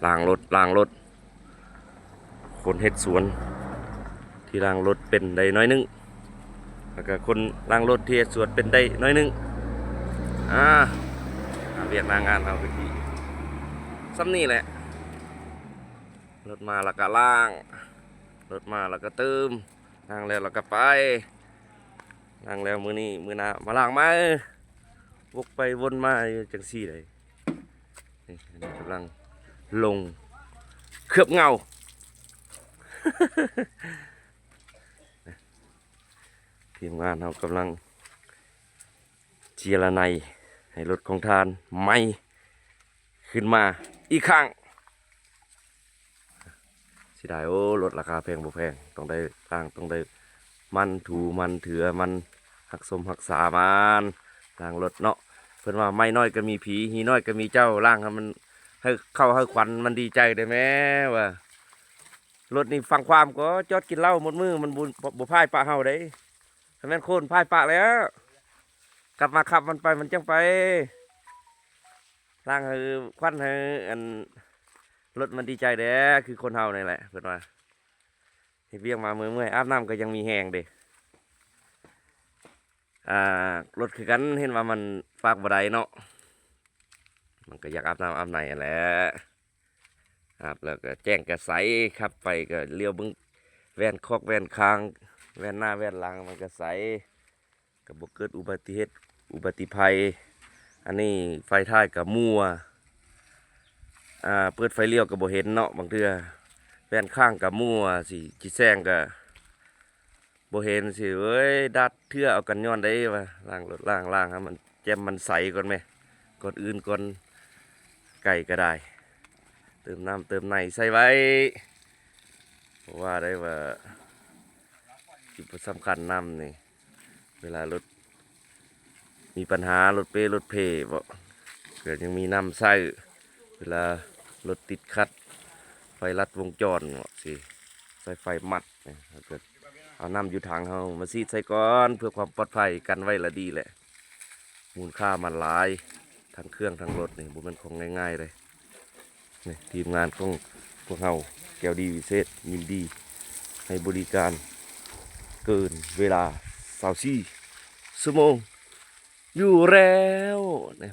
ล้างรถคนเฮ็ดสวนที่ล้างรถเป็นได้น้อยนึงแล้วก็คนล้างรถที่เฮ็ดสวนเป็นได้น้อยนึงอ่าเรียกงานเอาไปที่ซ้ำนี่แหละรถมาแล้วก็ล้างรถมาแล้วก็เติมล้างแล้วก็ไปล้างแล้วมื้อนี้มื้อหน้ามาล้างมาวกไปวนมาจังซี่เลยนี่กำลังลงเคลือบเงา ทีมงานเรากำลังเจียระไนให้รถของทานไหม้ขึ้นมาอีกครั้งสิได้โอ้รถราคาแพงบ่แพงต้องได้ล่างต้องได้มันถูมันเถือมันหักสมหักษามันล่างรถเนาะเพิ่นว่าไม่น้อยก็มีผีหีน้อยก็มีเจ้าล่างให้มันให้เข้าให้ขวัญมันดีใจได้ไหมว่ารถนี่ฟังความก็จอดกินเหล้าหมดมือมันบ่พายปะเฮาได้ถ้าแม่นโคนพายปะแล้วกลับมาขับมันไปมันจังไปล่างให้ควันให้อันรถมันดีใจเด้คือคนเฮานี่แหละเพิ่นว่าเฮ็ดเวียงมาเมื่อยอาบน้ำก็ยังมีแห้งเด้รถคือกันเห็นว่ามันฝากบ่ได้เนาะมันก็อยากอาบน้ำอาบในแหละอาบแล้วก็แจ้งกระใสขับไปก็เลี้ยวบึงแว่นคอกแว่นคางแว่นหน้าแว่นหลังมันก็ใสก็บ่เกิดอุบัติเหตุอุบัติภัยอันนี้ไฟท้ายก็มัวเปิดไฟเลี้ยวก็บ่เห็นเนาะบางเทื่อแว่นข้างก็มัวสิจิแซงก็บ่เห็นสิเอ้ยดัดเทื่อเอากันย้อนได้ว่าล้างรถล้างให้มันแจ่มมันใสก่อนไหมก่อนอื่นก่อนไก่ก็ได้เติมน้ำเติมในใส่ไว้เพราะว่าได้ว่าจุดสำคัญน้ำนี่เวลารถมีปัญหารถเป้รถเพบ่เกิดยังมีน้ำใส่เวลารถติดขัดไฟลัดวงจรสิใส่ไฟมัดถ้าเกิดเอาน้ำอยู่ทางเฮามาซีดใส่ก้อนเพื่อความปลอดภัยกันไว้ละดีแหละมูลค่ามันหลายทั้งเครื่องทั้งรถนี่บุมันของง่ายๆเลยนี่ทีมงานของพวกเฮาแก้วดีวิเศษยินดีให้บริการเกินเวลา24 ชั่วโมงอยู่แล้วเนี่ย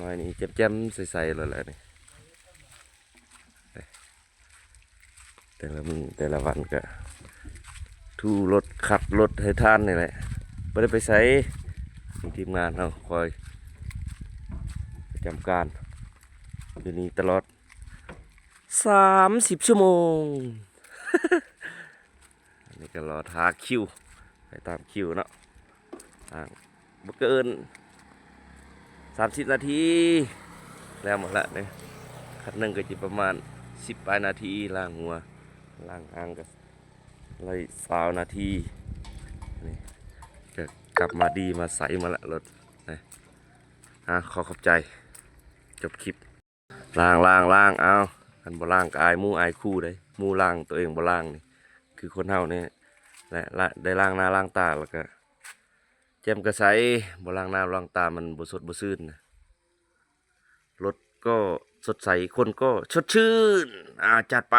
น้อยนี่แจ่มๆใสๆเลยแหละนี่แต่ละมื้อแต่ละวันก็ทูรถขับรถให้ท่านนี่แหละไม่ได้ไปใส่ทีมงานเราคอยประจำการอยู่นี่ตลอด30 ชั่วโมง อันนี้ก็รอทาคิวไปตามคิวเนาะบ่เกิน30 นาทีแล้วหมดละเนี่ยคันหนึ่งก็จะประมาณ10 ปลายนาทีล้างหัวล้างอ่างก็เลย20 นาทีนี่ก็กลับมาดีมาใสมาละรถนะขอขอบใจจบคลิปล้างเอาคันบ่ล้างก็อายหมู่อายคู่ได้หมู่ล้างตัวเองบ่ล้างนี่คือคนเฮาเนี่ยและได้ล้างหน้าล้างตาแล้วก็แจ่มกระใสบ่ล้างหน้าล้างตามันบ่สดบ่ชื่นนะรถก็สดใสคนก็สดชื่นจัดไป